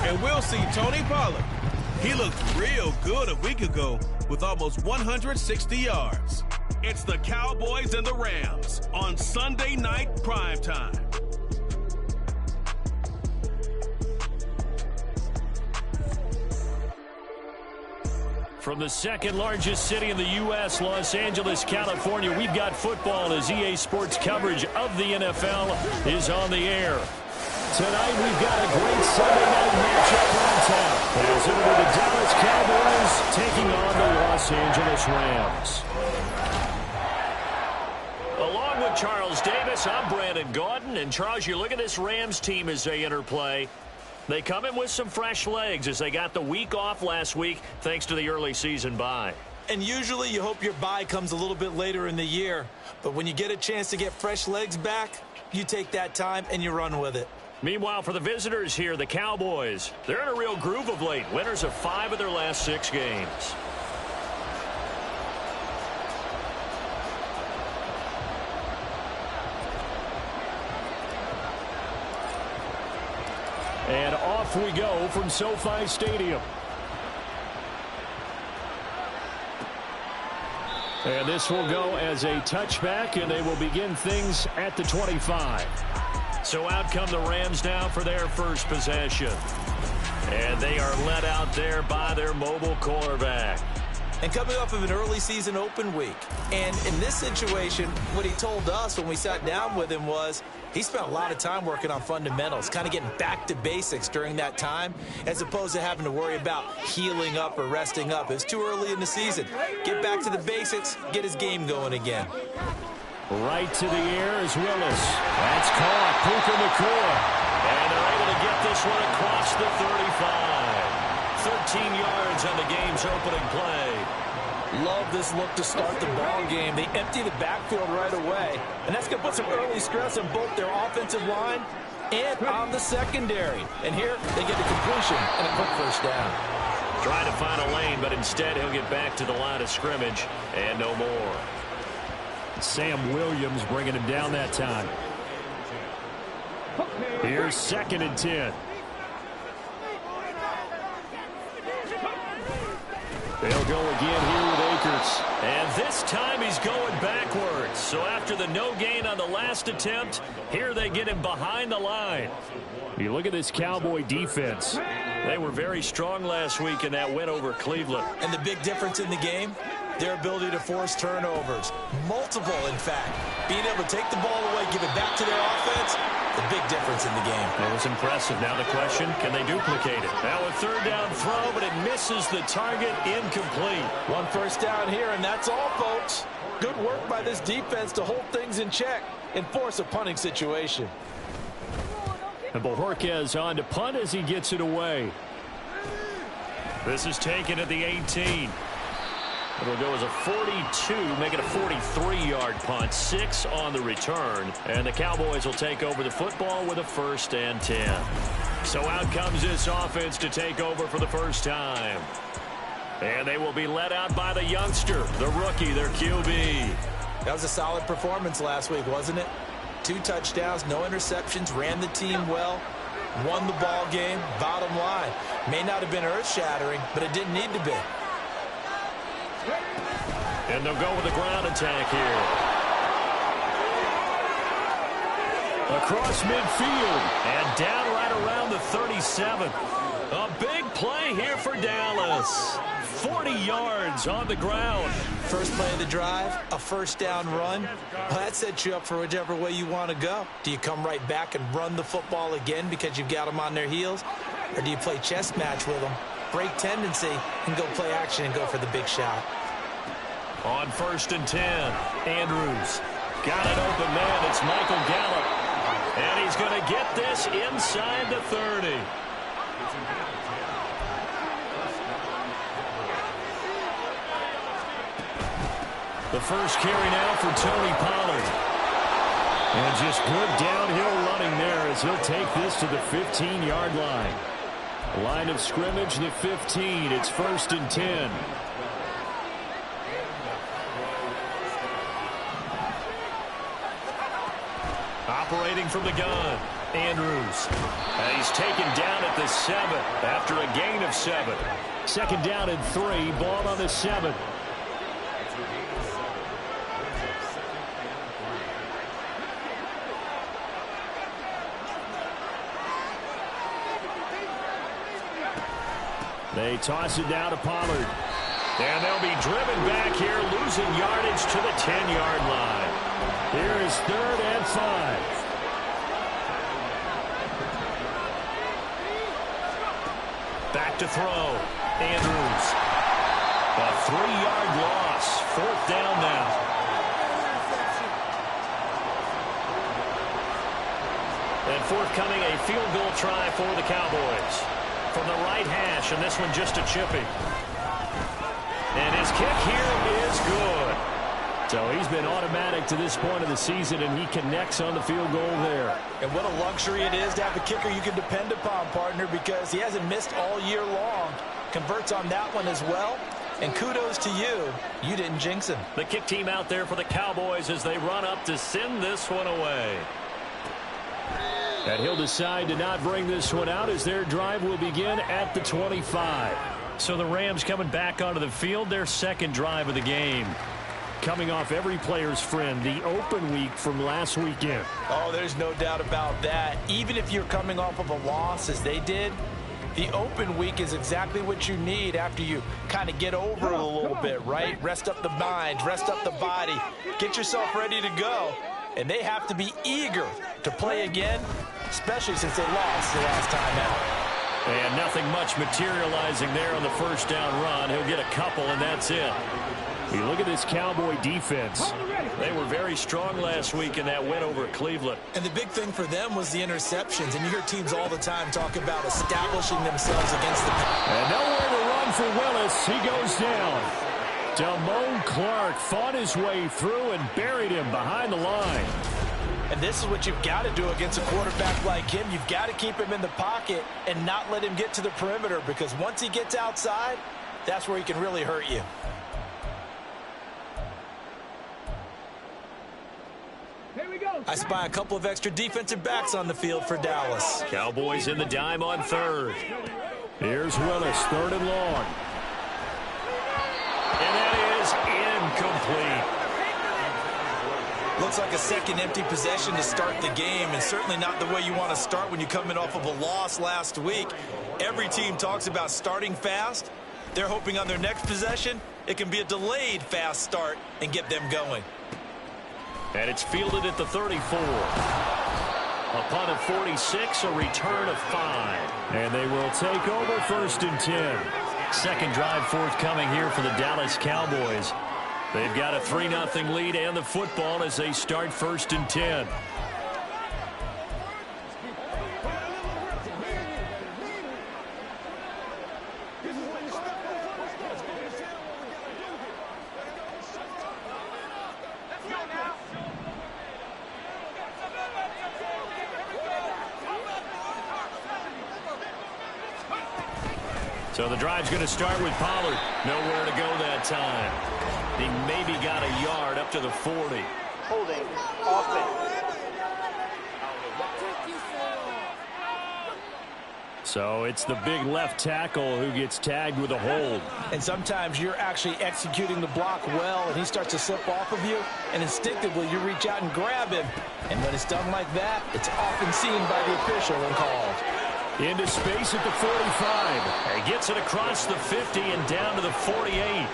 And we'll see Tony Pollard. He looked real good a week ago with almost 160 yards. It's the Cowboys and the Rams on Sunday Night Primetime. From the second largest city in the U.S., Los Angeles, California, we've got football as EA Sports coverage of the NFL is on the air. Tonight, we've got a great Sunday night matchup in town. As it will be the Dallas Cowboys taking on the Los Angeles Rams. Along with Charles Davis, I'm Brandon Gaudin. And Charles, you look at this Rams team as they interplay. They come in with some fresh legs as they got the week off last week thanks to the early season bye. And usually you hope your bye comes a little bit later in the year. But when you get a chance to get fresh legs back, you take that time and you run with it. Meanwhile, for the visitors here, the Cowboys, they're in a real groove of late. Winners of 5 of their last 6 games. And off we go from SoFi Stadium. And this will go as a touchback, and they will begin things at the 25. So out come the Rams now for their first possession. And they are led out there by their mobile quarterback. And coming off of an early season open week. And in this situation, what he told us when we sat down with him was he spent a lot of time working on fundamentals, kind of getting back to basics during that time, as opposed to having to worry about healing up or resting up. It was too early in the season. Get back to the basics, get his game going again. Right to the air is Willis. That's caught. Puka Nacua. And they're able to get this one across the 35. 13 yards on the game's opening play. Love this look to start the ball game. They empty the backfield right away. And that's going to put some early stress on both their offensive line and on the secondary. And here they get a completion and a quick first down. Trying to find a lane, but instead he'll get back to the line of scrimmage and no more. Sam Williams bringing him down that time. Here's 2nd and 10. They'll go again here with Akers. And this time he's going backwards. So after the no gain on the last attempt, here they get him behind the line. You look at this Cowboy defense. They were very strong last week in that win over Cleveland. And the big difference in the game? Their ability to force turnovers. Multiple, in fact. Being able to take the ball away, give it back to their offense, the big difference in the game. It was impressive. Now the question, can they duplicate it? Now a 3rd down throw, but it misses the target, incomplete. 1 first down here, and that's all, folks. Good work by this defense to hold things in check and force a punting situation. And Bojorquez on to punt as he gets it away. This is taken at the 18. It'll go as a 42, make it a 43-yard punt, 6 on the return. And the Cowboys will take over the football with a 1st and 10. So out comes this offense to take over for the first time. And they will be led out by the youngster, the rookie, their QB. That was a solid performance last week, wasn't it? 2 touchdowns, no interceptions, ran the team well, won the ball game. Bottom line, may not have been earth-shattering, but it didn't need to be. And they'll go with the ground attack here. Across midfield and down right around the 37. A big play here for Dallas. 40 yards on the ground. First play of the drive, a 1st down run. Well, that sets you up for whichever way you want to go. Do you come right back and run the football again because you've got them on their heels? Or do you play chess match with them, break tendency, and go play action and go for the big shot? On 1st and 10, Andrews got an open man. It's Michael Gallup. And he's going to get this inside the 30. The first carry now for Tony Pollard. And just good downhill running there as he'll take this to the 15-yard line. Line of scrimmage, the 15. It's 1st and 10. Operating from the gun. Andrews. And he's taken down at the 7 after a gain of 7. Second down and 3. Ball on the 7. They toss it down to Pollard. And they'll be driven back here, losing yardage to the 10-yard line. Here is 3rd and 5. Back to throw. Andrews. A 3-yard loss. 4th down now. And forthcoming, a field goal try for the Cowboys. From the right hash, and this one just a chippy. And his kick here is good. So he's been automatic to this point of the season, and he connects on the field goal there. And what a luxury it is to have a kicker you can depend upon, partner, because he hasn't missed all year long. Converts on that one as well. And kudos to you. You didn't jinx him. The kick team out there for the Cowboys as they run up to send this one away. And he'll decide to not bring this one out as their drive will begin at the 25. So the Rams coming back onto the field, their second drive of the game. Coming off every player's friend, the open week from last weekend. Oh, there's no doubt about that. Even if you're coming off of a loss as they did, the open week is exactly what you need after you kind of get over it a little bit, right? Rest up the mind, rest up the body, get yourself ready to go. And they have to be eager to play again, especially since they lost the last time out. And nothing much materializing there on the first down run. He'll get a couple, and that's it. You look at this Cowboy defense. They were very strong last week in that win over Cleveland. And the big thing for them was the interceptions. And you hear teams all the time talk about establishing themselves against the pass. And nowhere to run for Willis. He goes down. Damone Clark fought his way through and buried him behind the line. And this is what you've got to do against a quarterback like him. You've got to keep him in the pocket and not let him get to the perimeter, because once he gets outside, that's where he can really hurt you. I spy a couple of extra defensive backs on the field for Dallas. Cowboys in the dime on 3rd. Here's Willis, 3rd and long. And that is incomplete. Looks like a second empty possession to start the game, and certainly not the way you want to start when you're coming off of a loss last week. Every team talks about starting fast. They're hoping on their next possession, it can be a delayed fast start and get them going. And it's fielded at the 34. A punt of 46, a return of 5. And they will take over 1st and 10. Second drive forthcoming here for the Dallas Cowboys. They've got a 3-0 lead and the football as they start 1st and 10. So the drive's going to start with Pollard. Nowhere to go that time. He maybe got a yard up to the 40. Holding offense. So it's the big left tackle who gets tagged with a hold. And sometimes you're actually executing the block well, and he starts to slip off of you, and instinctively you reach out and grab him. And when it's done like that, it's often seen by the official and called. Into space at the 45. He gets it across the 50 and down to the 48.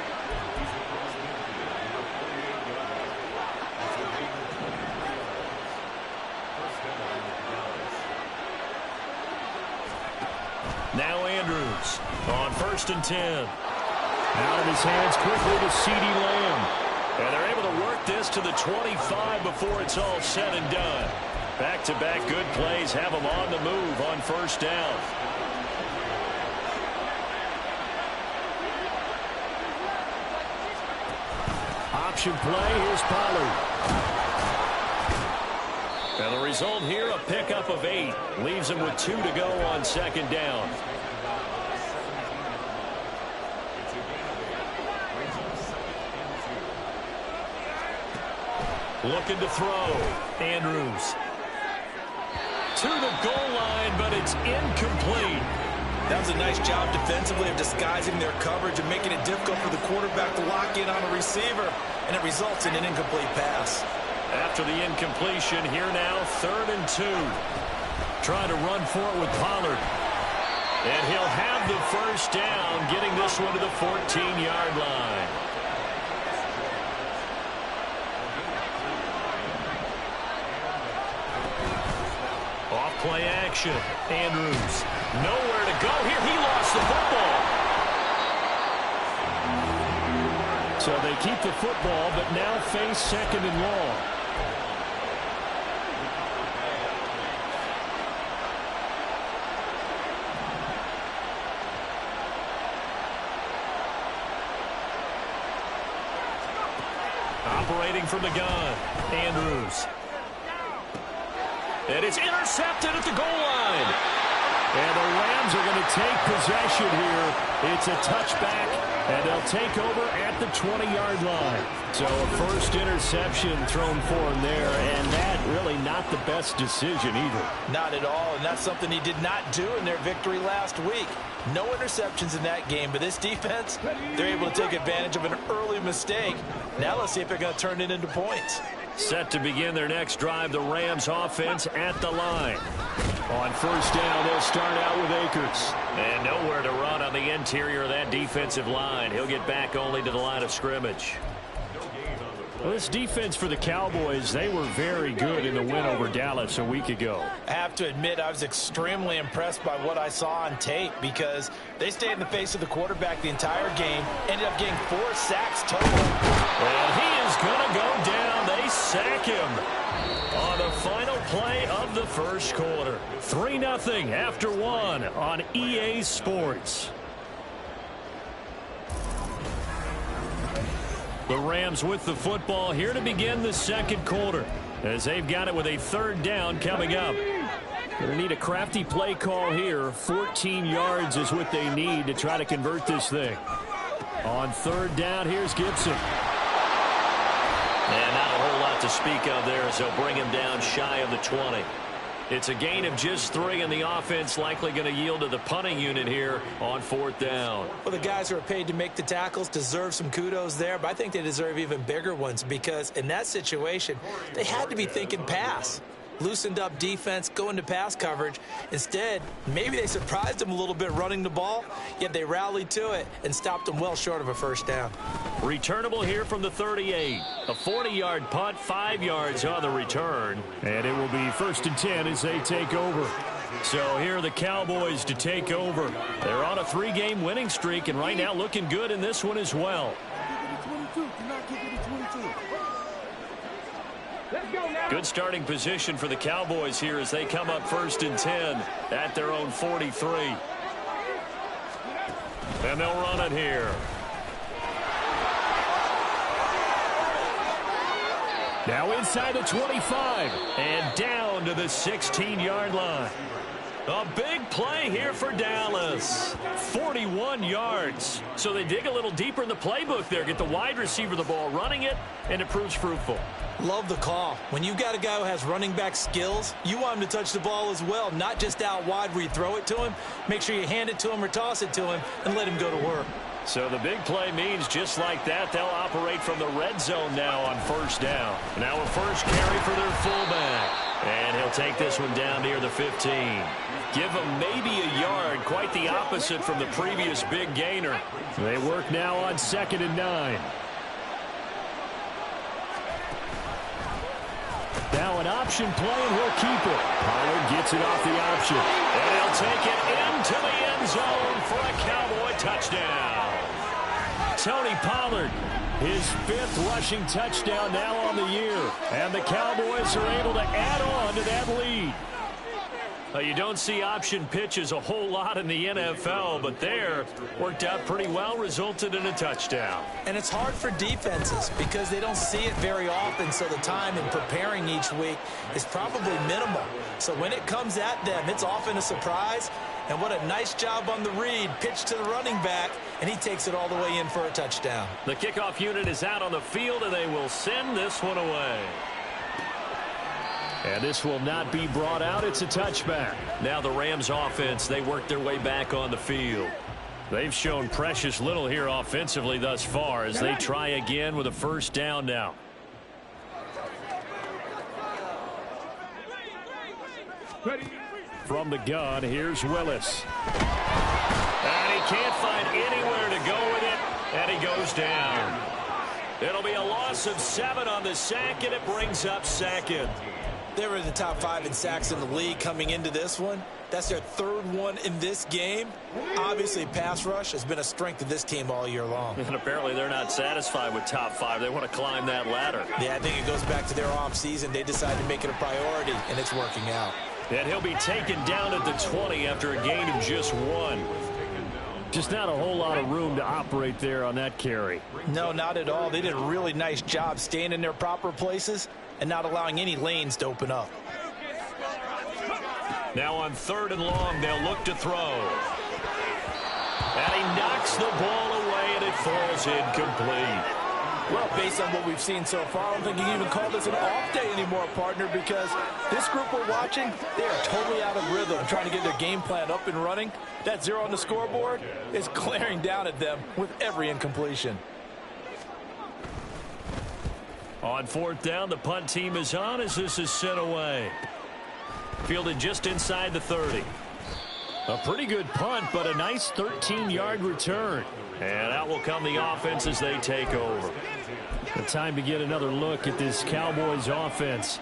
Now Andrews on 1st and 10. Out of his hands quickly to CeeDee Lamb. And they're able to work this to the 25 before it's all said and done. Back-to-back good plays have them on the move on 1st down. Option play, here's Pollard. And the result here, a pickup of 8. Leaves him with 2 to go on 2nd down. Looking to throw. Andrews. to the goal line, but it's incomplete. That was a nice job defensively of disguising their coverage and making it difficult for the quarterback to lock in on a receiver, and it results in an incomplete pass. After the incompletion, here now, 3rd and 2. Trying to run for it with Pollard. And he'll have the first down, getting this one to the 14-yard line. Off-play action. Andrews. Nowhere to go here. He lost the football. So they keep the football, but now face 2nd and long. Operating from the gun, Andrews. And it's intercepted at the goal line. And the Rams are going to take possession here. It's a touchback, and they'll take over at the 20-yard line. So a first interception thrown for him there, and that really not the best decision either. Not at all, and that's something he did not do in their victory last week. No interceptions in that game, but this defense, they're able to take advantage of an early mistake. Now let's see if they're going to turn it into points. Set to begin their next drive, the Rams offense at the line. On first down, they'll start out with Akers. And nowhere to run on the interior of that defensive line. He'll get back only to the line of scrimmage. Well, this defense for the Cowboys, they were very good in the win over Dallas a week ago. I have to admit, I was extremely impressed by what I saw on tape because they stayed in the face of the quarterback the entire game, ended up getting 4 sacks total. And he is going to go down. They sack him on the final play of the first quarter. 3-0 after 1 on EA Sports. The Rams with the football here to begin the second quarter as they've got it with a 3rd down coming up. Going to need a crafty play call here. 14 yards is what they need to try to convert this thing. On 3rd down, here's Gibson. And not a whole lot to speak of there as they'll bring him down shy of the 20. It's a gain of just 3, and the offense likely going to yield to the punting unit here on 4th down. Well, the guys who are paid to make the tackles deserve some kudos there, but I think they deserve even bigger ones because in that situation, they had to be thinking pass. Loosened up defense, going to pass coverage. Instead, maybe they surprised them a little bit running the ball, yet they rallied to it and stopped them well short of a first down. Returnable here from the 38. A 40-yard punt, 5 yards on the return. And it will be 1st and 10 as they take over. So here are the Cowboys to take over. They're on a 3-game winning streak, and right now looking good in this one as well. Good starting position for the Cowboys here as they come up 1st and 10 at their own 43. And they'll run it here. Now inside the 25 and down to the 16-yard line. A big play here for Dallas. 41 yards. So they dig a little deeper in the playbook there. Get the wide receiver the ball, running it, and it proves fruitful. Love the call. When you got a guy who has running back skills, you want him to touch the ball as well, not just out wide where you throw it to him. Make sure you hand it to him or toss it to him and let him go to work. So the big play means just like that, they'll operate from the red zone now on 1st down. Now a first carry for their fullback. And he'll take this one down near the 15. Give him maybe a yard, quite the opposite from the previous big gainer. They work now on 2nd and 9. Now an option play, and he'll keep it. Pollard gets it off the option. And he'll take it into the end zone for a Cowboy touchdown. Tony Pollard, his 5th rushing touchdown now on the year. And the Cowboys are able to add on to that lead. You don't see option pitches a whole lot in the NFL, but there worked out pretty well, resulted in a touchdown. And it's hard for defenses because they don't see it very often, so the time in preparing each week is probably minimal. So when it comes at them, it's often a surprise. And what a nice job on the read, pitch to the running back, and he takes it all the way in for a touchdown. The kickoff unit is out on the field, and they will send this one away. And this will not be brought out. It's a touchback. Now the Rams offense, they work their way back on the field. They've shown precious little here offensively thus far as they try again with a first down now. From the gun, here's Willis. And he can't find anywhere to go with it, and he goes down. It'll be a loss of 7 on the sack, and it brings up second. They were in the top 5 in sacks in the league coming into this one. That's their 3rd one in this game. Obviously, pass rush has been a strength of this team all year long. And apparently they're not satisfied with top 5. They want to climb that ladder. Yeah, I think it goes back to their offseason. They decided to make it a priority, and it's working out. And he'll be taken down at the 20 after a gain of just 1. Just not a whole lot of room to operate there on that carry. No, not at all. They did a really nice job staying in their proper places and not allowing any lanes to open up. Now on 3rd and long, they'll look to throw. And he knocks the ball away, and it falls incomplete. Well, based on what we've seen so far, I don't think you can even call this an off day anymore, partner, because this group we're watching, they are totally out of rhythm, trying to get their game plan up and running. That 0 on the scoreboard is glaring down at them with every incompletion. On 4th down, the punt team is on as this is sent away. Fielded just inside the 30. A pretty good punt, but a nice 13-yard return. And out will come the offense as they take over. The time to get another look at this Cowboys offense.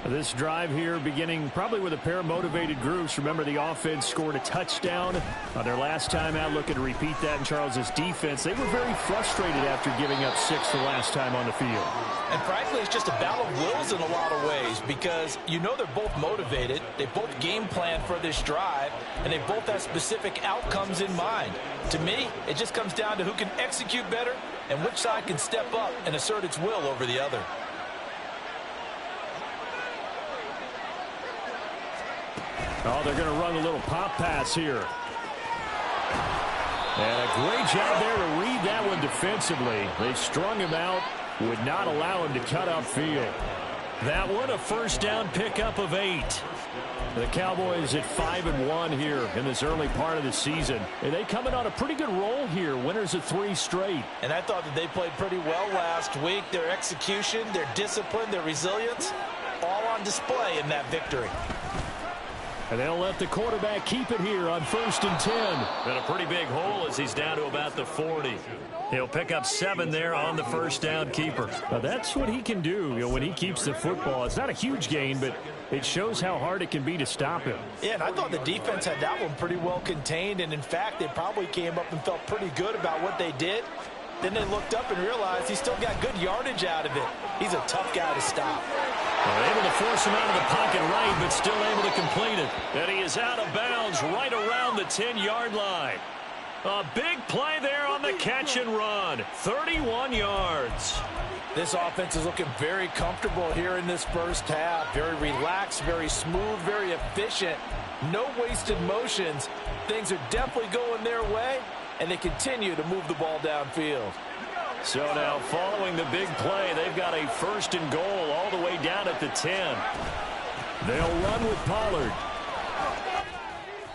This drive here beginning probably with a pair of motivated groups. Remember, the offense scored a touchdown on their last time out. Looking to repeat that in Charles's defense. They were very frustrated after giving up 6 the last time on the field. And frankly, it's just a battle of wills in a lot of ways because you know they're both motivated. They both game plan for this drive, and they both have specific outcomes in mind. To me, it just comes down to who can execute better and which side can step up and assert its will over the other. Oh, they're going to run a little pop pass here. And a great job there to read that one defensively. They strung him out, would not allow him to cut upfield. That one a first down pickup of 8. The Cowboys at 5-1 here in this early part of the season. And they coming on a pretty good roll here. Winners of 3 straight. And I thought that they played pretty well last week. Their execution, their discipline, their resilience, all on display in that victory. And they'll let the quarterback keep it here on 1st and 10. And a pretty big hole as he's down to about the 40. He'll pick up 7 there on the first down keeper. Now that's what he can do, when he keeps the football. It's not a huge gain, but it shows how hard it can be to stop him. Yeah, and I thought the defense had that one pretty well contained. And in fact, they probably came up and felt pretty good about what they did. Then they looked up and realized he still got good yardage out of it. He's a tough guy to stop. They're able to force him out of the pocket right, but still able to complete it. And he is out of bounds right around the 10-yard line. A big play there on the catch and run. 31 yards. This offense is looking very comfortable here in this first half. Very relaxed, very smooth, very efficient. No wasted motions. Things are definitely going their way, and they continue to move the ball downfield. So now following the big play, they've got a 1st and goal all the way down at the 10. They'll run with Pollard.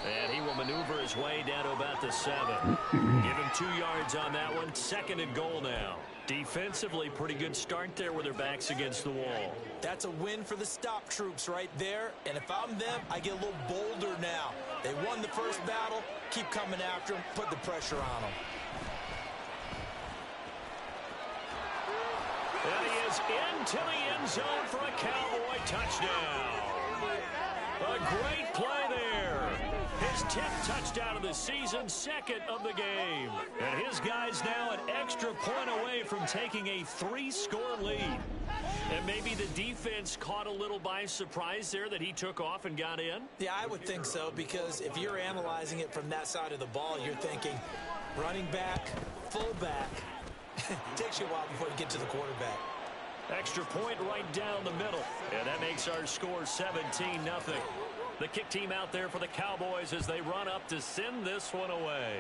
And he will maneuver his way down to about the 7. Give him 2 yards on that one. 2nd and goal now. Defensively, pretty good start there with their backs against the wall. That's a win for the stop troops right there. And if I'm them, I get a little bolder now. They won the first battle. Keep coming after them. Put the pressure on them. And he is into the end zone for a Cowboy touchdown. A great play there. His 10th touchdown of the season, 2nd of the game. And his guys now an extra point away from taking a 3-score lead. And maybe the defense caught a little by surprise there that he took off and got in? Yeah, I would think so, because if you're analyzing it from that side of the ball, you're thinking running back, fullback. It takes you a while before you get to the quarterback. Extra point right down the middle. And that makes our score 17-0. The kick team out there for the Cowboys as they run up to send this one away.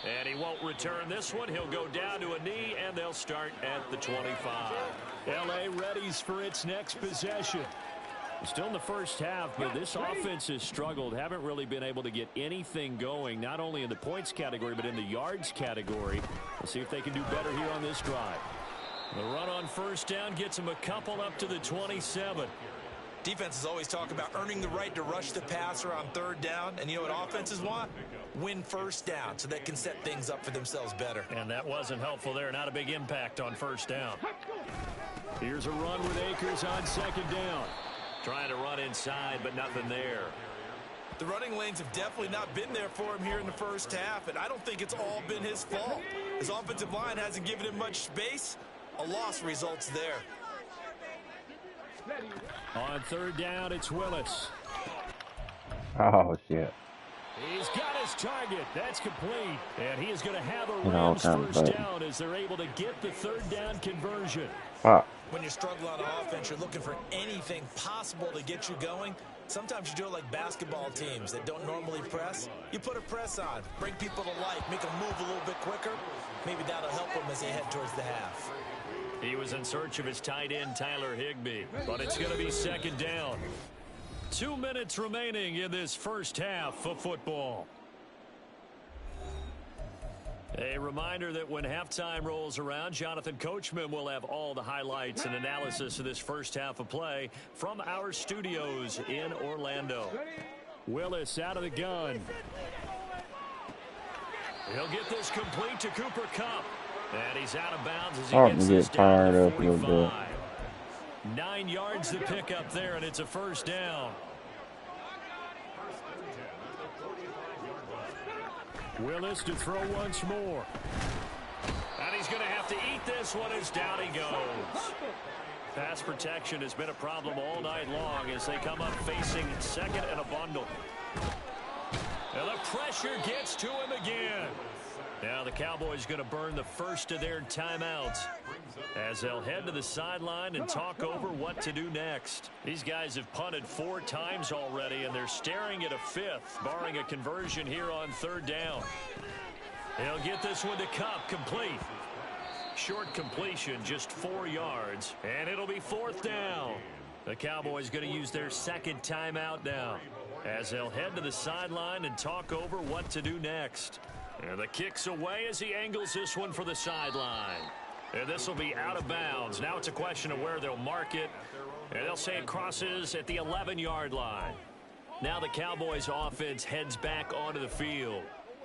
And he won't return this one. He'll go down to a knee, and they'll start at the 25. L.A. readies for its next possession. Still in the first half, but this offense has struggled. Haven't really been able to get anything going, not only in the points category, but in the yards category. We'll see if they can do better here on this drive. The run on first down gets them a couple up to the 27. Defenses always talk about earning the right to rush the passer on third down. And you know what offenses want? Win first down so they can set things up for themselves better. And that wasn't helpful there. Not a big impact on first down. Here's a run with Akers on second down. Trying to run inside, but nothing there. The running lanes have definitely not been there for him here in the first half, and I don't think it's all been his fault. His offensive line hasn't given him much space. A loss results there. On third down, it's Willis. Oh, shit. He's got his target. That's complete. And he is going to have a Rams first down as they're able to get the third down conversion. When you struggle on offense, you're looking for anything possible to get you going. Sometimes you do it like basketball teams that don't normally press. You put a press on, bring people to life, make them move a little bit quicker. Maybe that'll help them as they head towards the half. He was in search of his tight end, Tyler Higbee, but it's going to be second down. 2 minutes remaining in this first half of football. A reminder that when halftime rolls around, Jonathan Coachman will have all the highlights and analysis of this first half of play from our studios in Orlando. Willis out of the gun. He'll get this complete to Cooper Kupp. And he's out of bounds as he gets this down to 45. 9 yards to pick up there, and it's a first down. Willis to throw once more. And he's going to have to eat this one as down he goes. Pass protection has been a problem all night long as they come up facing second and a bundle. And the pressure gets to him again. Now the Cowboys going to burn the first of their timeouts as they'll head to the sideline and talk over what to do next. These guys have punted 4 times already, and they're staring at a 5th, barring a conversion here on third down. They'll get this one to Kupp, complete. Short completion, just 4 yards, and it'll be 4th down. The Cowboys going to use their second timeout now as they'll head to the sideline and talk over what to do next. And the kick's away as he angles this one for the sideline. And this will be out of bounds. Now it's a question of where they'll mark it. And they'll say it crosses at the 11-yard line. Now the Cowboys offense heads back onto the field.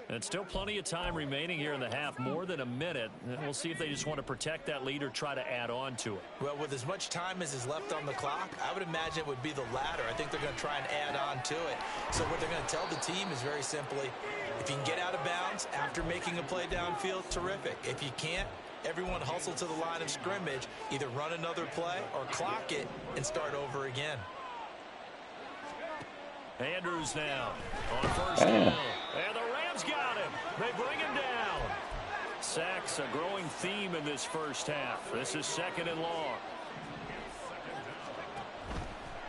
And still plenty of time remaining here in the half, more than a minute. And we'll see if they just want to protect that lead or try to add on to it. Well, with as much time as is left on the clock, I would imagine it would be the latter. I think they're going to try and add on to it. So what they're going to tell the team is very simply, if you can get out of bounds after making a play downfield, terrific. If you can't, everyone hustle to the line of scrimmage, either run another play or clock it and start over again. Andrews now on first down. And the Rams got him. They bring him down. Sacks a growing theme in this first half. This is second and long.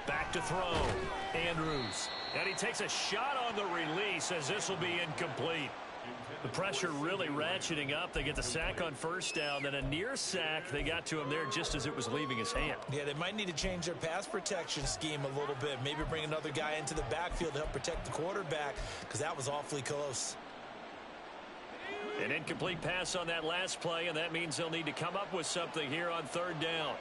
Back to throw. Andrews. And he takes a shot on the release as this will be incomplete. The pressure really ratcheting up. They get the sack on first down, then a near sack. They got to him there just as it was leaving his hand. Yeah, they might need to change their pass protection scheme a little bit. Maybe bring another guy into the backfield to help protect the quarterback, because that was awfully close. An incomplete pass on that last play, and that means they'll need to come up with something here on third down.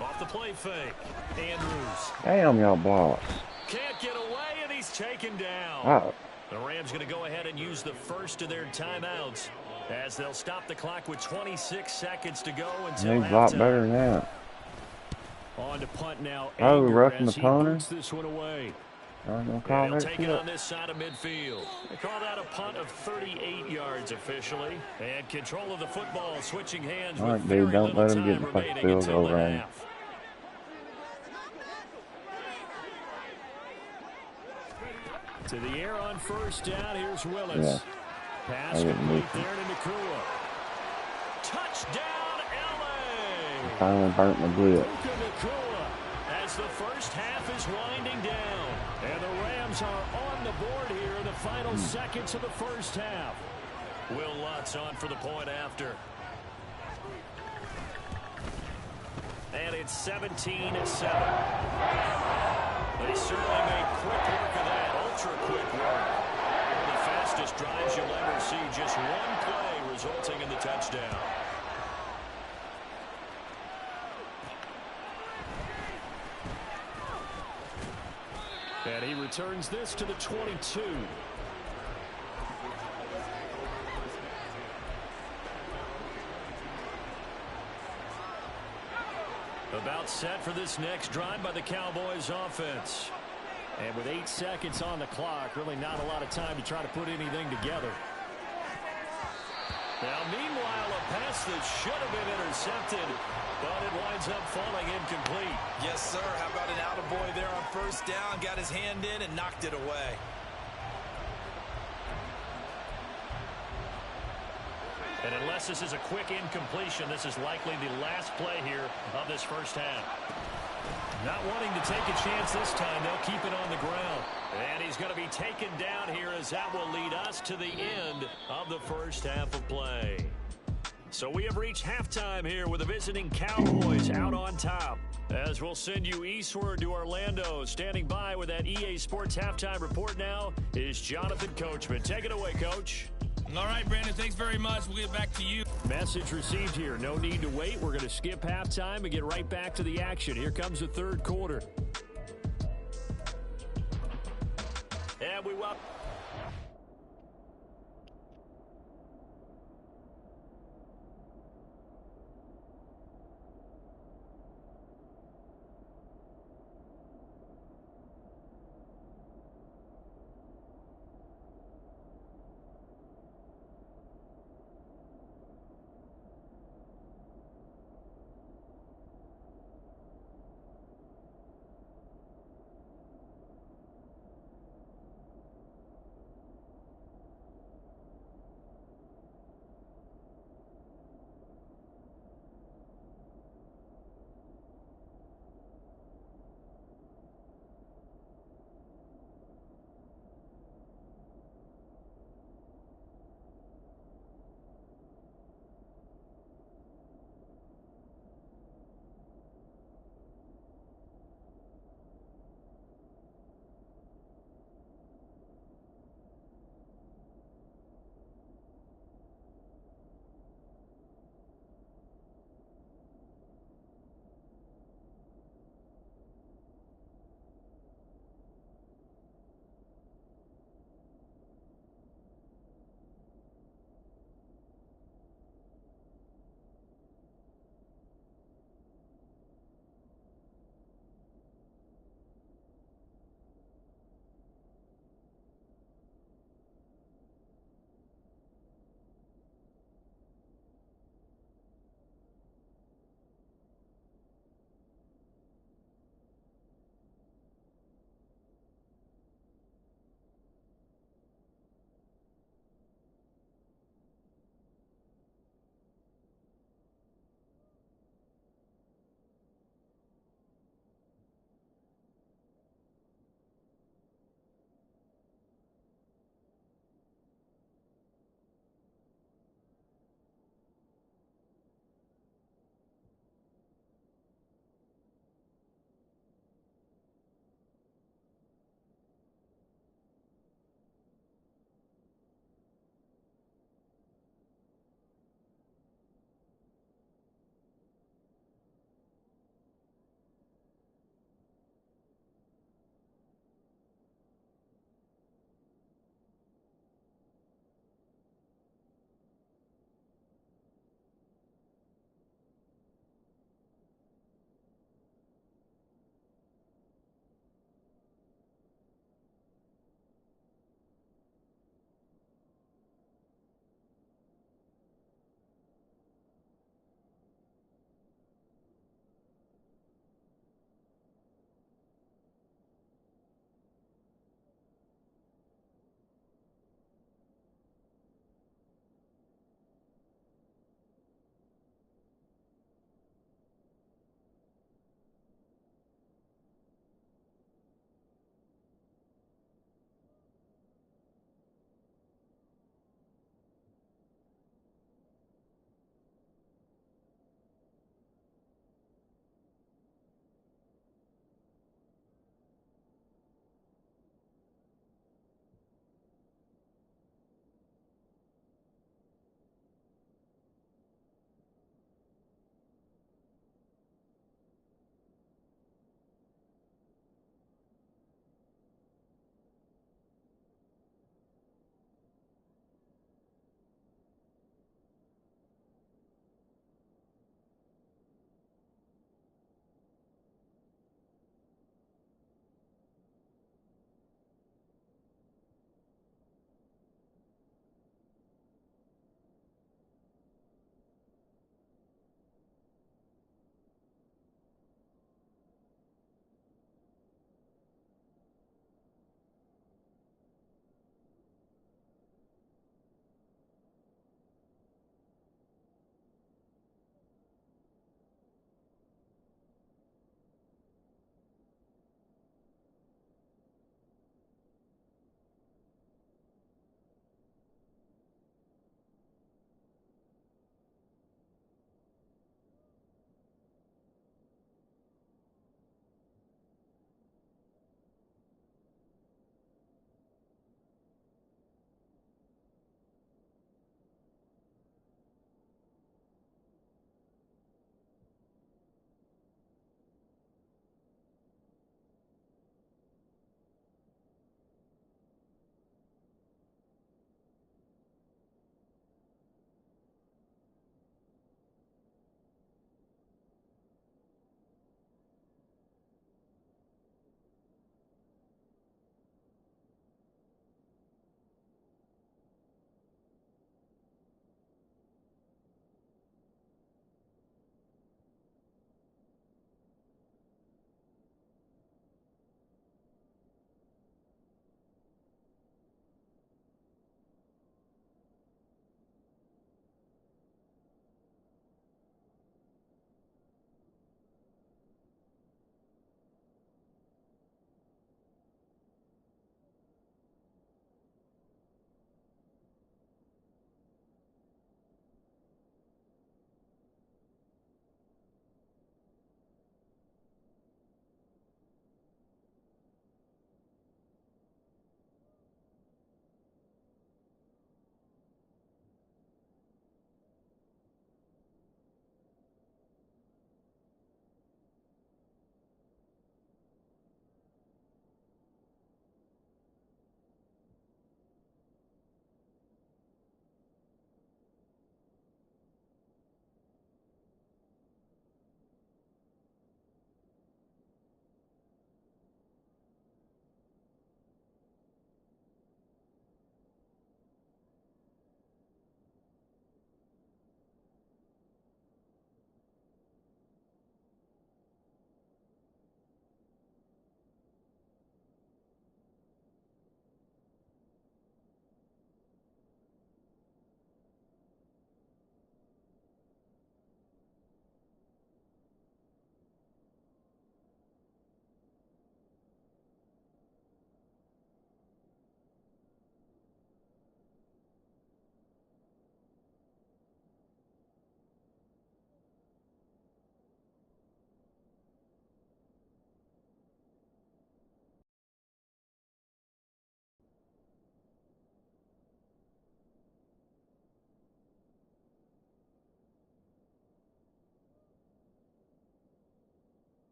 Off the play fake. Andrews. Damn, y'all blocks. Can't get away, and he's taken down. Oh. The Rams going to go ahead and use the first of their timeouts as they'll stop the clock with 26 seconds to go until halftime. He's a lot better than that. On to punt now. Oh, roughing the punter. This one away. They'll take it on this side of midfield. They call that a punt of 38 yards officially. And control of the football switching hands with very little time remaining until the half. To the air on first down. Here's Willis. Yeah. Pass complete there to Nakua. Touchdown, LA. Finally burnt my blitz. Nakua has as the first half is winding down. And the Rams are on the board here in the final seconds of the first half. Will Lutz on for the point after. And it's 17-7. They certainly made quick work of that, ultra-quick work. One of the fastest drives you'll ever see, just one play resulting in the touchdown. And he returns this to the 22. About set for this next drive by the Cowboys offense. And with 8 seconds on the clock, really not a lot of time to try to put anything together. Now, meanwhile, a pass that should have been intercepted, but it winds up falling incomplete. Yes, sir. How about an attaboy there on first down? Got his hand in and knocked it away. And unless this is a quick incompletion, this is likely the last play here of this first half. Not wanting to take a chance this time, they'll keep it on the ground. And he's going to be taken down here as that will lead us to the end of the first half of play. So we have reached halftime here with the visiting Cowboys out on top. As we'll send you eastward to Orlando. Standing by with that EA Sports halftime report now is Jonathan Coachman. Take it away, Coach. All right, Brandon, thanks very much. We'll get back to you. Message received here. No need to wait. We're going to skip halftime and get right back to the action. Here comes the third quarter. And we welcome.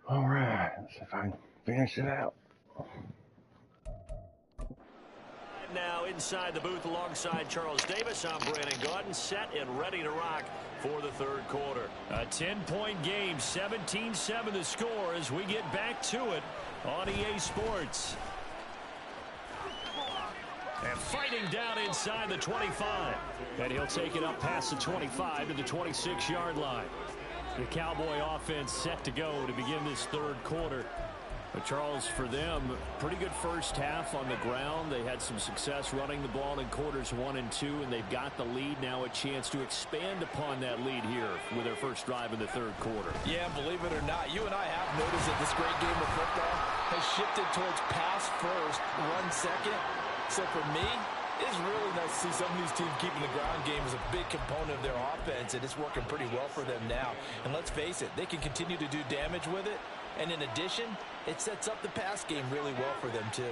All right, let's see if I can finish it out. Now inside the booth alongside Charles Davis, I'm Brandon Gaudin, set and ready to rock for the third quarter. A 10-point game, 17-7 the score as we get back to it on EA Sports. And fighting down inside the 25. And he'll take it up past the 25 to the 26-yard line. The Cowboy offense set to go to begin this third quarter. But Charles, for them, pretty good first half on the ground. They had some success running the ball in quarters 1 and 2, and they've got the lead now, a chance to expand upon that lead here with their first drive in the third quarter. Yeah, believe it or not, you and I have noticed that this great game of football has shifted towards pass first, run second. So for me, it's really nice to see some of these teams keeping the ground game as a big component of their offense, and it's working pretty well for them now. And let's face it, they can continue to do damage with it. And in addition, it sets up the pass game really well for them, too.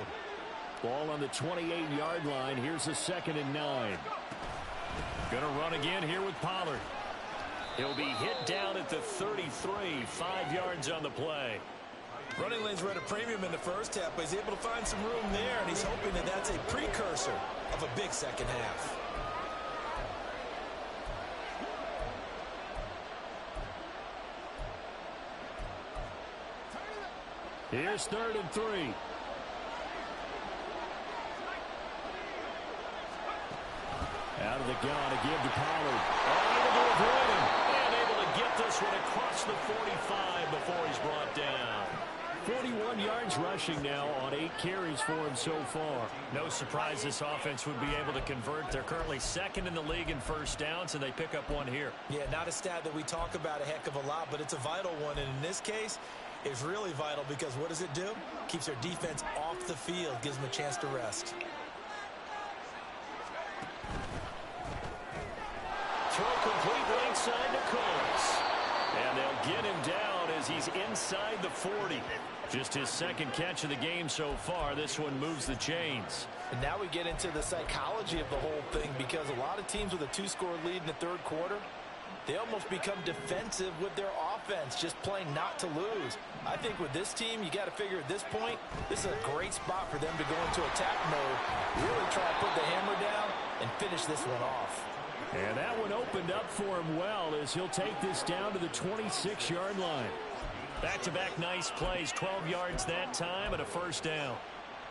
Ball on the 28-yard line. Here's a 2nd and 9. Going to run again here with Pollard. He'll be hit down at the 33, 5 yards on the play. Running lanes were at a premium in the first half, but he's able to find some room there, and he's hoping that that's a precursor of a big second half. Here's 3rd and 3. Out of the gun to give to Pollard. Able to avoid him. And able to get this one across the 45 before he's brought down. 41 yards rushing now on 8 carries for him so far. No surprise this offense would be able to convert. They're currently 2nd in the league in first downs, and they pick up one here. Yeah, not a stat that we talk about a heck of a lot, but it's a vital one. And in this case, it's really vital because what does it do? Keeps their defense off the field, gives them a chance to rest. Throw complete right side to Coles. And they'll get him down as he's inside the 40. Just his 2nd catch of the game so far. This one moves the chains. And now we get into the psychology of the whole thing, because a lot of teams with a 2-score lead in the third quarter, they almost become defensive with their offense, just playing not to lose. I think with this team, you got to figure at this point, this is a great spot for them to go into attack mode, really try to put the hammer down and finish this one off. And that one opened up for him well as he'll take this down to the 26-yard line. Back-to-back nice plays, 12 yards that time and a first down.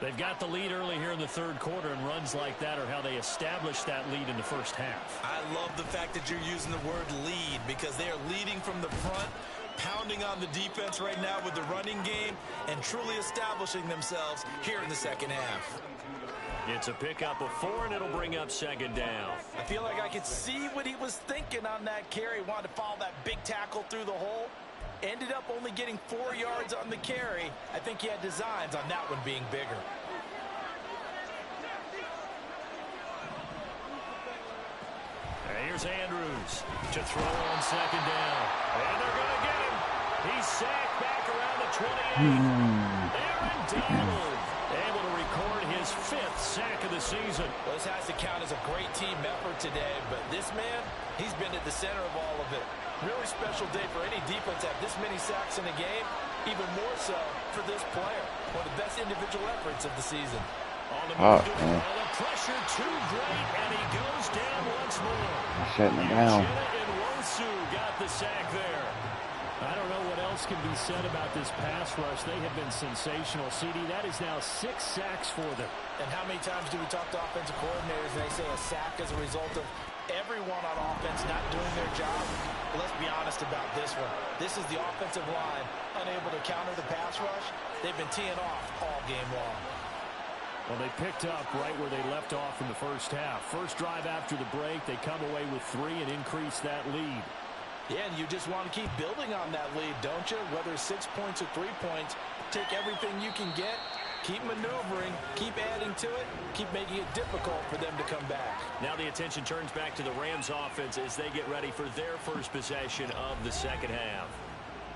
They've got the lead early here in the third quarter, and runs like that are how they establish that lead in the first half. I love the fact that you're using the word lead, because they are leading from the front, pounding on the defense right now with the running game, and truly establishing themselves here in the second half. It's a pickup of 4, and it'll bring up 2nd down. I feel like I could see what he was thinking on that carry. Wanted to follow that big tackle through the hole. Ended up only getting 4 yards on the carry. I think he had designs on that one being bigger. And here's Andrews to throw on 2nd down. And they're going to get him. He's sacked back around the 28. Aaron Donald able to record his 5th sack of the season. Well, this has to count as a great team effort today, but this man, he's been at the center of all of it. Really special day for any defense to have this many sacks in a game, even more so for this player. One of the best individual efforts of the season. On the move, the pressure too great, and he goes down once more. Shutting it down. And Nwosu got the sack there. I don't know what else can be said about this pass rush. They have been sensational. CD, that is now 6 sacks for them. And how many times do we talk to offensive coordinators and they say a sack as a result of everyone on offense not doing their job? Well, let's be honest about this one. This is the offensive line unable to counter the pass rush. They've been teeing off all game long. Well, they picked up right where they left off in the first half. First drive after the break, they come away with 3 and increase that lead. Yeah, and you just want to keep building on that lead, don't you? Whether it's 6 points or 3 points, take everything you can get, keep maneuvering, keep adding to it, keep making it difficult for them to come back. Now the attention turns back to the Rams offense as they get ready for their first possession of the second half.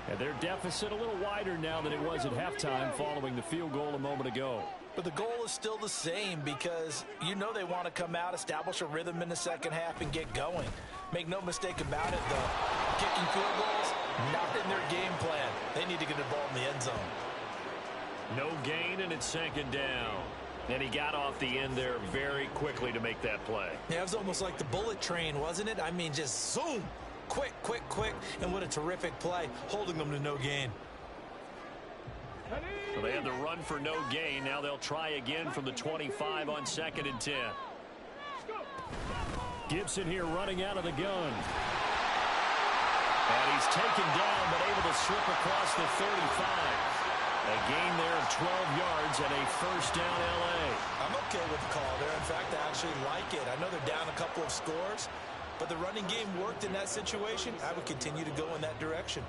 And their deficit a little wider now than it was at halftime following the field goal a moment ago. But the goal is still the same, because you know they want to come out, establish a rhythm in the second half, and get going. Make no mistake about it, though. Kicking field goals, Not in their game plan. They need to get the ball in the end zone. No gain, and it's second down. And he got off the end there very quickly to make that play. Yeah, it was almost like the bullet train, wasn't it? I mean, just zoom. Quick, quick, quick. And what a terrific play, holding them to no gain. So they had the run for no gain. Now they'll try again from the 25 on 2nd and 10. Gibson here running out of the gun. And he's taken down, but able to slip across the 35. A gain there of 12 yards and a first down L.A. I'm okay with the call there. In fact, I actually like it. I know they're down a couple of scores, but the running game worked in that situation. I would continue to go in that direction.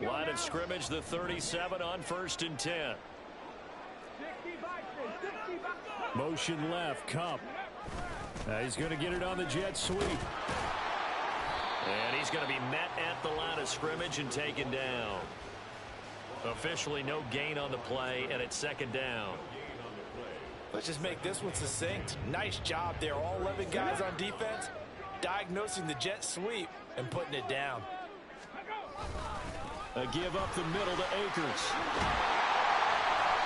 Line of scrimmage, the 37 on 1st and 10. Motion left, Kupp. He's going to get it on the jet sweep. And he's going to be met at the line of scrimmage and taken down. Officially no gain on the play, and it's second down. Let's just make this one succinct. Nice job there. All 11 guys on defense diagnosing the jet sweep and putting it down. A give up the middle to Akers.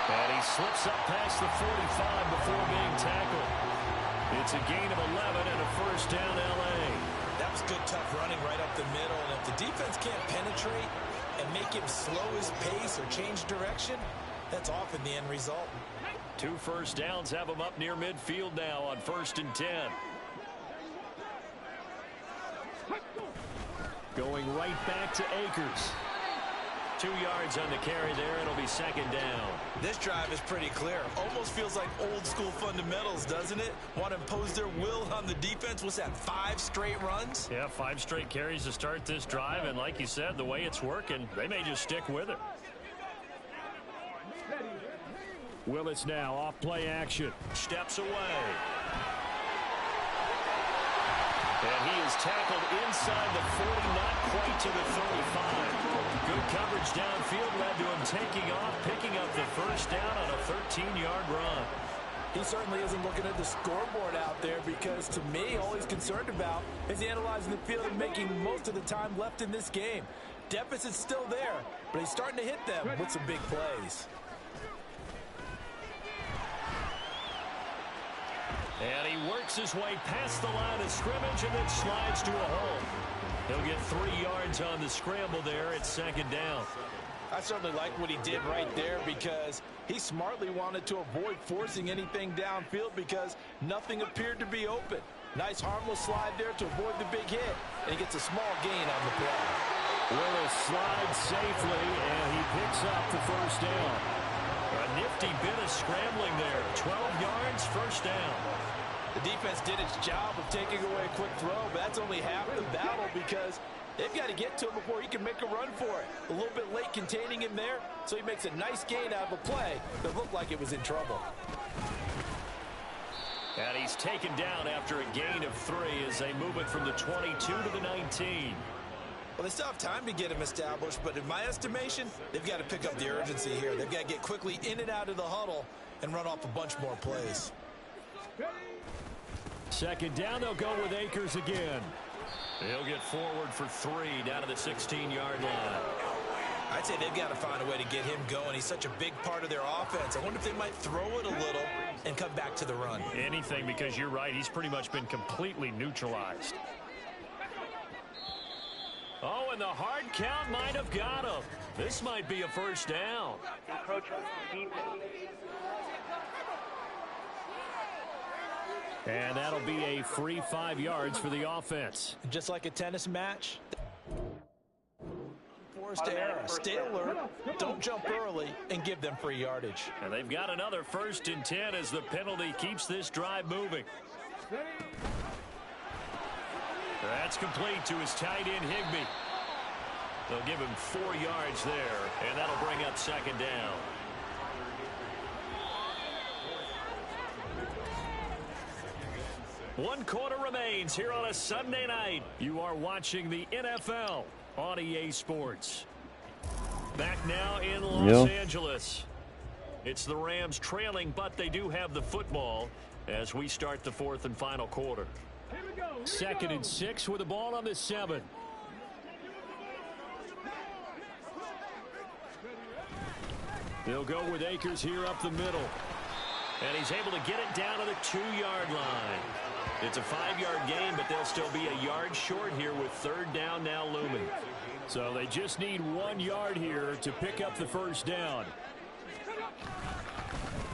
And he slips up past the 45 before being tackled. It's a gain of 11 and a first down L.A. That was good, tough running right up the middle. And if the defense can't penetrate and make him slow his pace or change direction, that's often the end result. 2 first downs have him up near midfield now on 1st and 10. Going right back to Akers. 2 yards on the carry there. It'll be second down. This drive is pretty clear. Almost feels like old school fundamentals, doesn't it? Want to impose their will on the defense. What's that, 5 straight runs? Yeah, 5 straight carries to start this drive. And like you said, the way it's working, they may just stick with it. Willis now off play action. Steps away. And he is tackled inside the 40, not quite to the 35. Good coverage downfield led to him taking off, picking up the first down on a 13-yard run. He certainly isn't looking at the scoreboard out there because, to me, all he's concerned about is analyzing the field and making most of the time left in this game. Deficit's still there, but he's starting to hit them with some big plays. And he works his way past the line of scrimmage and then slides to a hole. He'll get 3 yards on the scramble there at second down. I certainly like what he did right there because he smartly wanted to avoid forcing anything downfield because nothing appeared to be open. Nice harmless slide there to avoid the big hit, and he gets a small gain on the play. Willis slides safely, and he picks up the first down. A nifty bit of scrambling there. 12 yards, first down. The defense did its job of taking away a quick throw, but that's only half the battle because they've got to get to him before he can make a run for it. A little bit late containing him there, so he makes a nice gain out of a play that looked like it was in trouble. And he's taken down after a gain of 3 as they move it from the 22 to the 19. Well, they still have time to get him established, but in my estimation, they've got to pick up the urgency here. They've got to get quickly in and out of the huddle and run off a bunch more plays. Second down, they'll go with Akers again. He'll get forward for 3 down to the 16-yard line. I'd say they've got to find a way to get him going. He's such a big part of their offense. I wonder if they might throw it a little and come back to the run. Anything, because you're right. He's pretty much been completely neutralized. Oh, and the hard count might have got him. This might be a first down. And that'll be a free 5 yards for the offense. Just like a tennis match. Forced error. Stay alert. Don't jump early and give them free yardage. And they've got another 1st and 10 as the penalty keeps this drive moving. That's complete to his tight end, Higbee. They'll give him 4 yards there, and that'll bring up second down. One quarter remains here on a Sunday night. You are watching the NFL on EA Sports. Back now in Los Angeles. It's the Rams trailing, but they do have the football as we start the fourth and final quarter. 2nd and 6 with the ball on the 7. They'll go with Akers here up the middle. And he's able to get it down to the 2-yard line. It's a 5-yard gain, but they'll still be a yard short here with 3rd down now looming. So they just need 1 yard here to pick up the first down.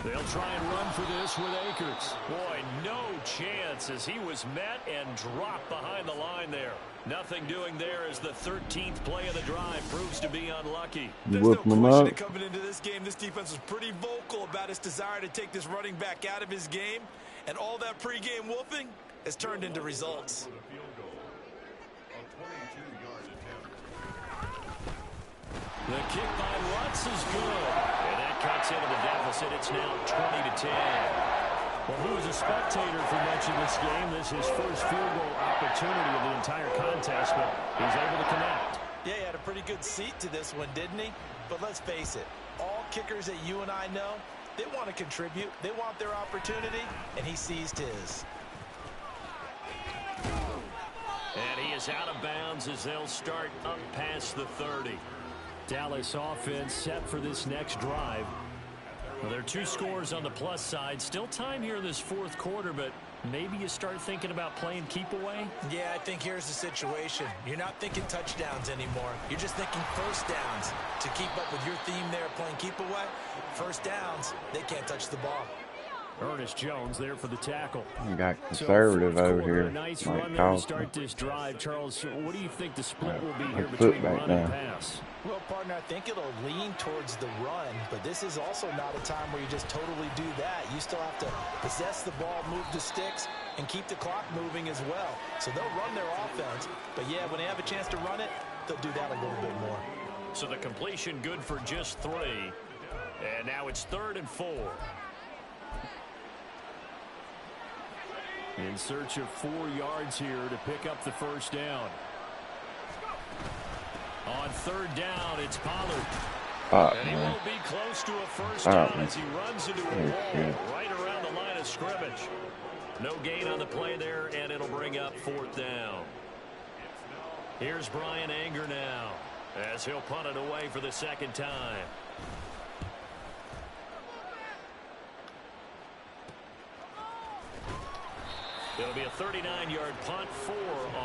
They'll try and run for this with Akers. Boy, no chance as he was met and dropped behind the line there. Nothing doing there as the 13th play of the drive proves to be unlucky. You There's no whip 'em question up. that coming into this game, this defense was pretty vocal about its desire to take this running back out of his game. And all that pregame wolfing has turned into results. The kick by Lutz is good. And that cuts into the deficit. It's now 20-10. Well, he was a spectator for much of this game. This is his first field goal opportunity of the entire contest, but he's able to connect. Yeah, he had a pretty good seat to this one, didn't he? But let's face it, all kickers that you and I know, they want to contribute. They want their opportunity, and he seized his. And he is out of bounds as they'll start up past the 30. Dallas offense set for this next drive. Well, there are 2 scores on the plus side. Still time here in this fourth quarter, but maybe you start thinking about playing keep away? Yeah, I think here's the situation. You're not thinking touchdowns anymore. You're just thinking first downs. To keep up with your theme there, playing keep away, first downs, they can't touch the ball. Ernest Jones there for the tackle. You got conservative over here. A nice Mike run there to Coughlin. start this drive. Charles, what do you think the split will be here Let's between put back run and down. pass? Well, partner, I think it'll lean towards the run, but this is also not a time where you just totally do that. You still have to possess the ball, move the sticks, and keep the clock moving as well. So they'll run their offense, but yeah, when they have a chance to run it, they'll do that a little bit more. So the completion good for just 3. And now it's 3rd and 4. In search of 4 yards here to pick up the first down. On 3rd down, it's Pollard. And he won't be close to a first down as he runs into a wall right around the line of scrimmage. No gain on the play there, and it'll bring up 4th down. Here's Brian Anger now as he'll punt it away for the 2nd time. It'll be a 39-yard punt, 4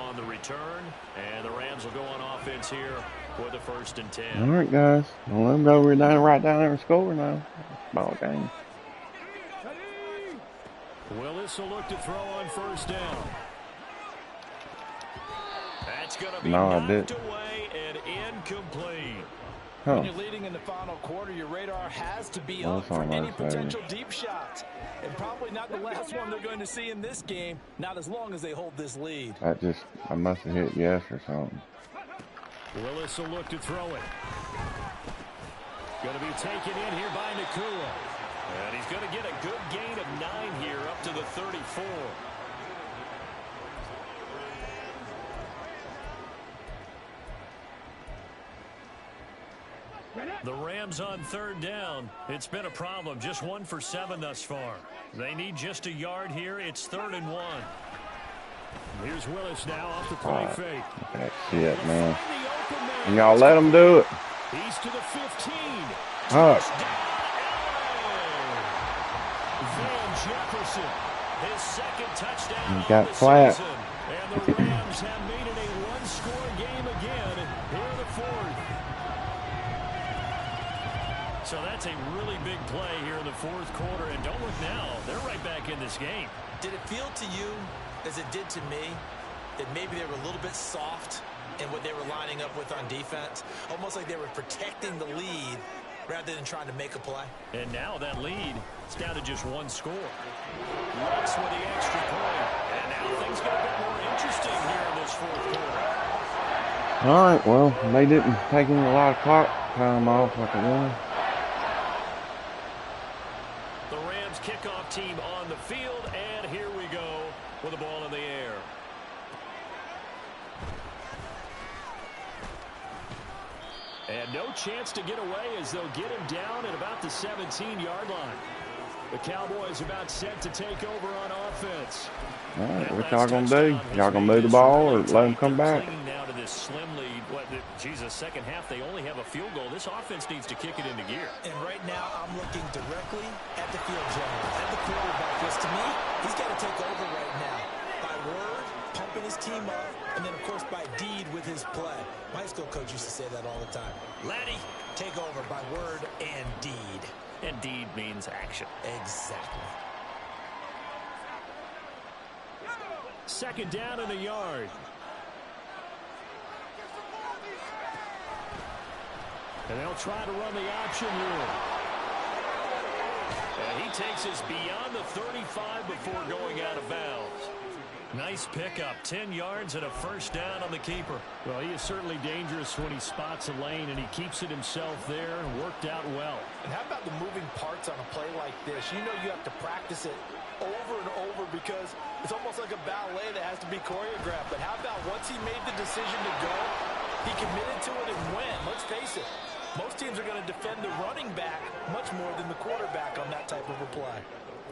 on the return, and the Rams will go on offense here with a 1st and 10. All right, guys. Don't let them go right down there and score now. Ball game. Willis will look to throw on 1st down. That's going to be No, I knocked didn't. away and incomplete. Huh. When you're leading in the final quarter, your radar has to be Well, up that's for all any I'm saying. potential deep shots. And probably not the last one they're going to see in this game, not as long as they hold this lead. I must have hit yes or something. Willis will look to throw it. Going to be taken in here by Nakua. And he's going to get a good gain of 9 here up to the 34. The Rams on 3rd down. It's been a problem. Just 1 for 7 thus far. They need just a yard here. It's 3rd and 1. Here's Willis now off the play fake. That shit, man. And y'all let them do it. He's to the 15. Huck. Van Jefferson, his 2nd touchdown He got of the flat. season. And the Rams have made it a 1-score game again here in the 4th. So that's a really big play here in the 4th quarter. And don't look now, they're right back in this game. Did it feel to you, as it did to me, that maybe they were a little bit soft in what they were lining up with on defense? Almost like they were protecting the lead rather than trying to make a play. And now that lead, it's down to just 1 score. Lutz with the extra point. And now things get a bit more interesting here in this 4th quarter. All right, well, they didn't take a lot of clock time off like they wanted. The Rams kickoff team on the field, and here we go with the ball in the air. And no chance to get away as they'll get him down at about the 17-yard line. The Cowboys about set to take over on offense. All right, what y'all going to do? Y'all going to move the ball or let them come back? Now to this slim lead. Jesus, second half, they only have a field goal. This offense needs to kick it into gear. And right now, I'm looking directly at the field general, at the quarterback. Because to me, he's got to take over right now. By word, pumping his team up, and then, of course, by deed with his play. My high school coach used to say that all the time. Laddie, take over by word and deed. And deed means action. Exactly. Second down and a yard. And they'll try to run the option rule. And he takes us beyond the 35 before going out of bounds. Nice pickup, 10 yards and a first down on the keeper. Well, he is certainly dangerous when he spots a lane, and he keeps it himself there and worked out well. And how about the moving parts on a play like this? You know you have to practice it over and over because it's almost like a ballet that has to be choreographed. But how about once he made the decision to go, he committed to it and went. Let's face it, most teams are going to defend the running back much more than the quarterback on that type of a play.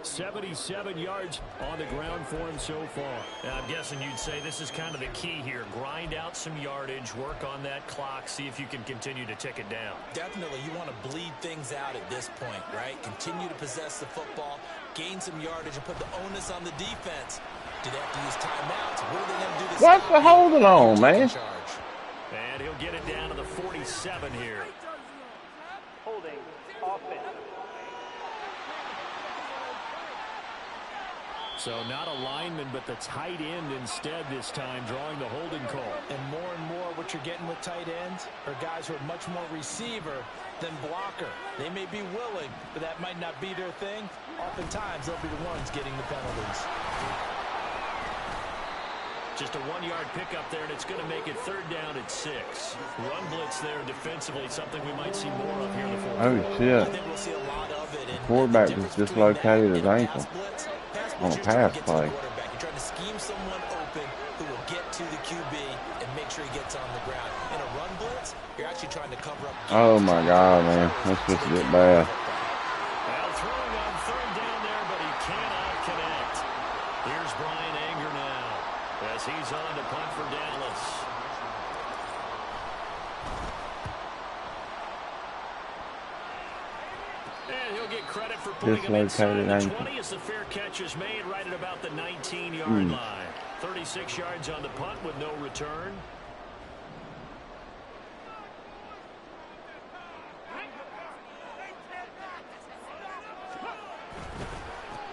77 yards on the ground for him so far. Now, I'm guessing you'd say this is kind of the key here. Grind out some yardage, work on that clock, see if you can continue to tick it down. Definitely, you want to bleed things out at this point, right? Continue to possess the football, gain some yardage, and put the onus on the defense. Do they have to use timeouts? What are they going to do this? What's the holding on, man? And he'll get it down to the 47 here. Holding offense. So not a lineman, but the tight end instead this time, drawing the holding call. And more what you're getting with tight ends are guys who are much more receiver than blocker. They may be willing, but that might not be their thing. Oftentimes, they'll be the ones getting the penalties. Just a 1-yard pickup there, and it's going to make it third down at 6. Run blitz there defensively, something we might see more of here in the fourth. Oh, shit. I think we'll see a lot of it. The quarterback just dislocated his ankle on a pass play. You're trying to scheme someone open who will get to the QB and make sure he gets on the ground. In a run blitz, you're actually trying to cover up. Oh, my God, man. That's just a bit bad. Well, throwing on third down there, but he cannot connect. Here's Bryan Anger now as he's on to punt for Dallas. And he'll get credit for putting him inside the 20 as the fair catch is made right at about the 19-yard line. 36 yards on the punt with no return.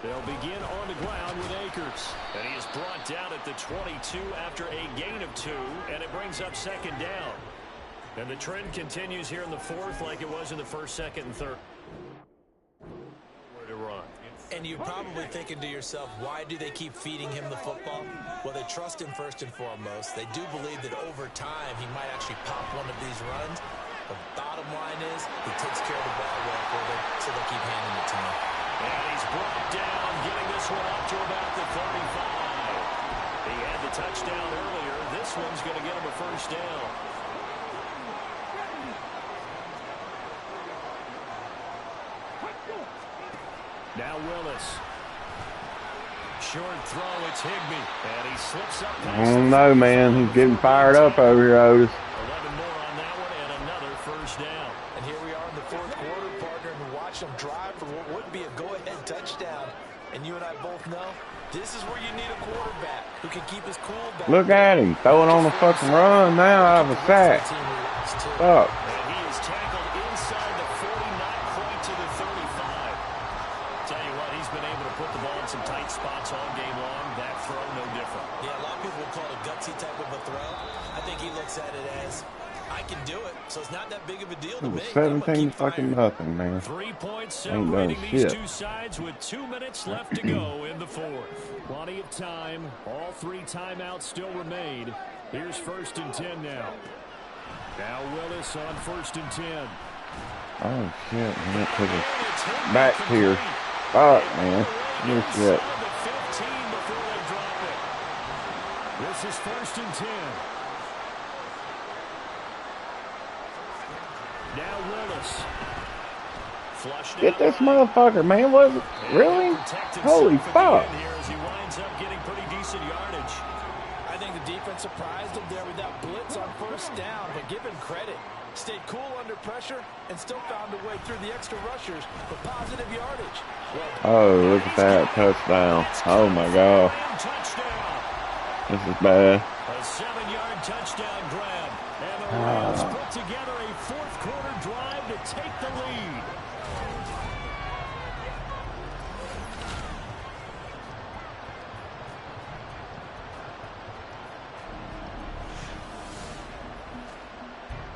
They'll begin on the ground with Akers. And he is brought down at the 22 after a gain of 2, and it brings up second down. And the trend continues here in the fourth like it was in the first, second, and third. Where to run. And you're probably thinking to yourself, why do they keep feeding him the football? Well, they trust him first and foremost. They do believe that over time he might actually pop one of these runs. The bottom line is he takes care of the ball well for them, so they keep handing it to him. And he's brought down, getting this one up to about the 35. He had the touchdown earlier. This one's going to get him a first down. Now Willis. Short throw, it's Higbee. And he slips up. Oh, no, man. He's getting fired up over here, Otis. 11 more on that one and another first down. And here we are in the fourth quarter, partner, and we watch them drive for what would be a go-ahead touchdown. And you and I both know this is where you need a quarterback who can keep his cool back. Look at him. Throwing on the fucking run now out of a sack. Fuck. And he is tackled inside the 40, not quite to the 35. Tell you what, he's been able to put the ball in some tight spots all game long. That throw, no different. Yeah, a lot of people would call it a gutsy type of a throw. I think he looks at it as, I can do it, so it's not that big of a deal to me. 17 fucking nothing, man. 3 points Ain't done separating these shit. two sides with 2 minutes left to go in the fourth. Plenty of time. All 3 timeouts still remain. Here's 1st and 10 now. Now Willis on 1st and 10. Oh, shit. He went to the back here. Fuck, man. Good shit. This is 1st and 10. Now Willis. Flushed Get out this right. motherfucker, man. What? Really? Holy fuck. Here as he winds up getting pretty decent yardage. I think the defense surprised him there with that blitz on first down, but give him credit. Stayed cool under pressure and still found a way through the extra rushers for positive yardage. Oh, look at that touchdown. Oh, my God. Touchdown. This is bad. A 7-yard touchdown grab. And the Rams put together a fourth-quarter drive to take the lead.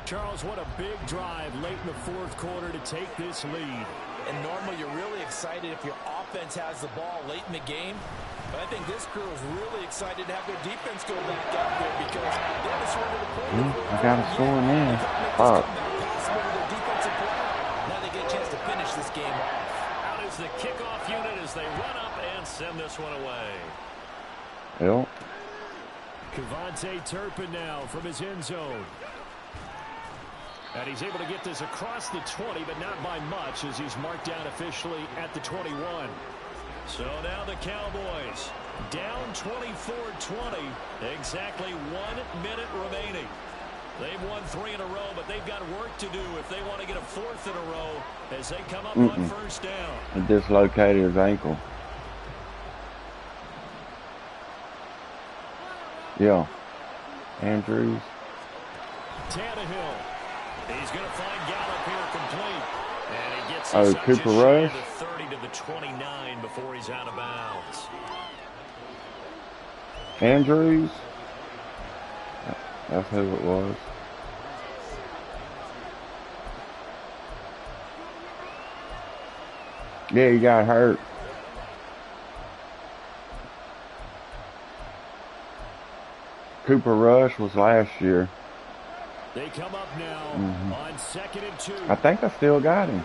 Charles, what a big drive late in the fourth quarter to take this lead. And normally you're really excited if your offense has the ball late in the game. But I think this crew is really excited to have their defense go back out there because they had to surrender the point. I got to score in. Fuck. Now they get a chance to finish this game off. Out is the kickoff unit as they run up and send this one away. Yep. Kevontae Turpin now from his end zone. And he's able to get this across the 20, but not by much as he's marked down officially at the 21. So now the Cowboys down 24-20. Exactly 1 minute remaining. They've won 3 in a row, but they've got work to do if they want to get a 4th in a row as they come up on first down. He dislocated his ankle. Yeah. Andrews. Tannehill. He's going to find Gallup here complete. And he gets Oh, us up Cooper just shy of Rush. the 30 to the 29 before he's out of bounds. Andrews. That's who it was. Yeah, he got hurt. Cooper Rush was last year. They come up now on 2nd and 2. I think I still got him.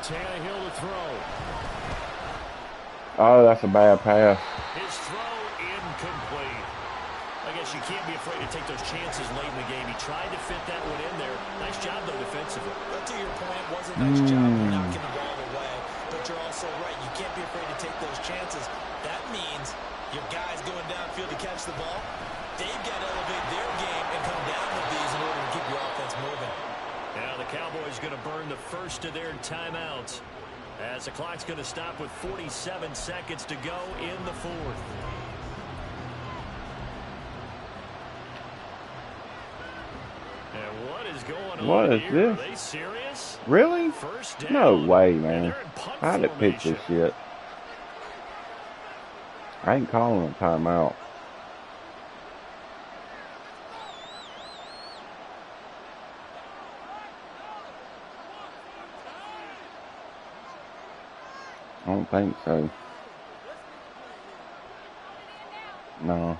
Tannehill to throw. Oh, that's a bad pass. His throw incomplete. I guess you can't be afraid to take those chances late in the game. He tried to fit that one in there. Nice job, though, defensively. But to your point, it was a nice job of knocking the ball away. But you're also right. You can't be afraid to take those chances. That means your guys going downfield to catch the ball, they've got to elevate their game and come down with these in order to keep your offense moving. Now the Cowboys going to burn the first of their timeouts as the clock's going to stop with 47 seconds to go in the fourth. And what is going on What is here? this? Are they serious? Really? First down. No way, And man. they're in punt I had to pick this formation. shit. I ain't calling a timeout. I don't think so. No.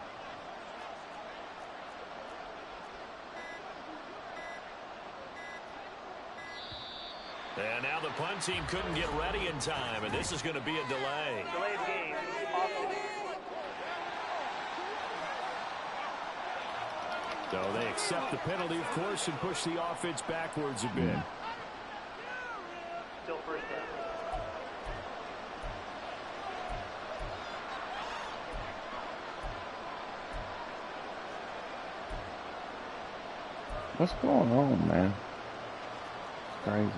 And now the punt team couldn't get ready in time, and this is going to be a delay. Delayed game. Offense. So they accept the penalty, of course, and push the offense backwards a bit. Still first down. What's going on, man? It's crazy.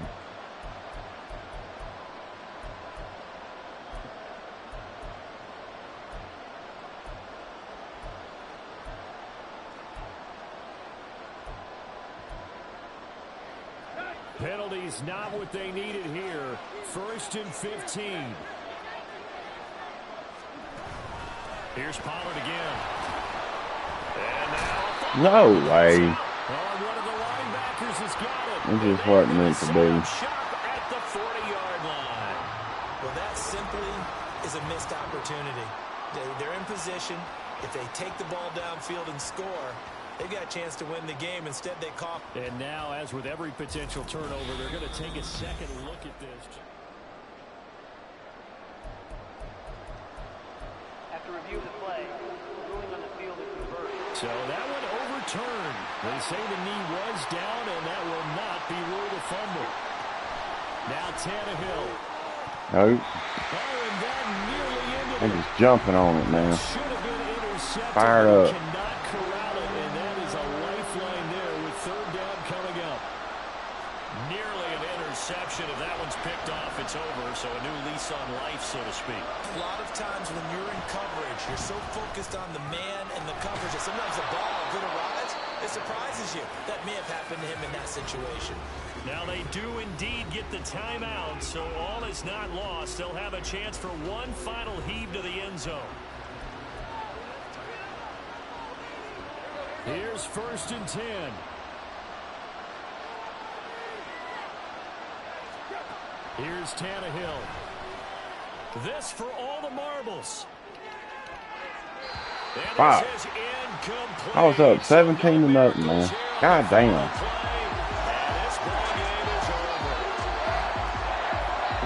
Penalties not what they needed here. 1st and 15. Here's Pollard again. And now No way. one of the linebackers has got it. It just wasn't meant to be. Shot at the 40-yard line. Well, that simply is a missed opportunity. They're in position. If they take the ball downfield and score, they've got a chance to win the game. Instead, they cough. And now, as with every potential turnover, they're going to take a second look at this. After review of the play, ruling on the field is reversed. So that one overturned. They say the knee was down, and that will not be ruled a fumble. Now Tannehill. No. Oh, and that nearly ended They're it. just jumping on it now. Should have been intercepted. Fired but up. Cannot corral it, and that is a lifeline there with third down coming up. Nearly an interception. If that one's picked off, it's over. So a new lease on life, so to speak. A lot of times when you're in coverage, you're so focused on the man and the coverage that sometimes the ball could arrive. It surprises you. That may have happened to him in that situation. Now they do indeed get the timeout, so all is not lost. They'll have a chance for one final heave to the end zone. Here's 1st and 10. Here's Tannehill. This for all the marbles. And Wow. this is incomplete. I was up 17-0, man. God damn. And this ball game is over.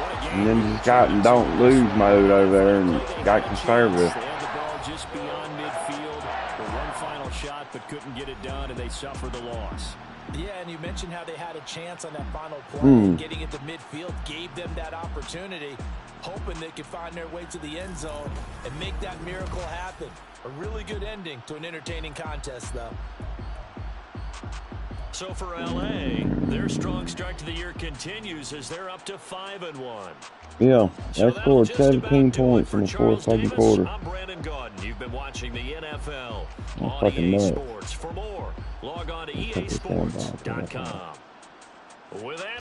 What a game. And then just got in don't lose mode over there and got conservative. They had the ball just beyond midfield for one final shot, but couldn't get it done, and they suffered the loss. Yeah, and you mentioned how they had a chance on that final play. Getting into midfield gave them that opportunity, hoping they could find their way to the end zone and make that miracle happen. A really good ending to an entertaining contest, though. So for L.A., their strong start to the year continues as they're up to 5-1. Yeah, So they scored 17 points in the Charles second Davis, quarter. I'm Brandon Gaudin. You've been watching the NFL That's on fucking EA nuts. Sports. For more, log on to That's fucking sad about that. EASports.com. With that.